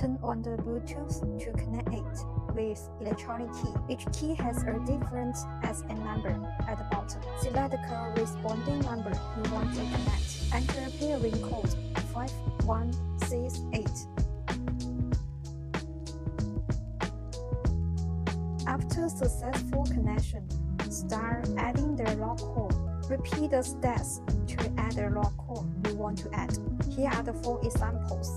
Turn on the Bluetooth to connect it with electronic key. Each key has a different SN number at the bottom. Select the corresponding number you want to connect. Enter pairing code 5168. After successful connection, start adding the log code. Repeat the steps to add the log code you want to add. Here are the 4 examples.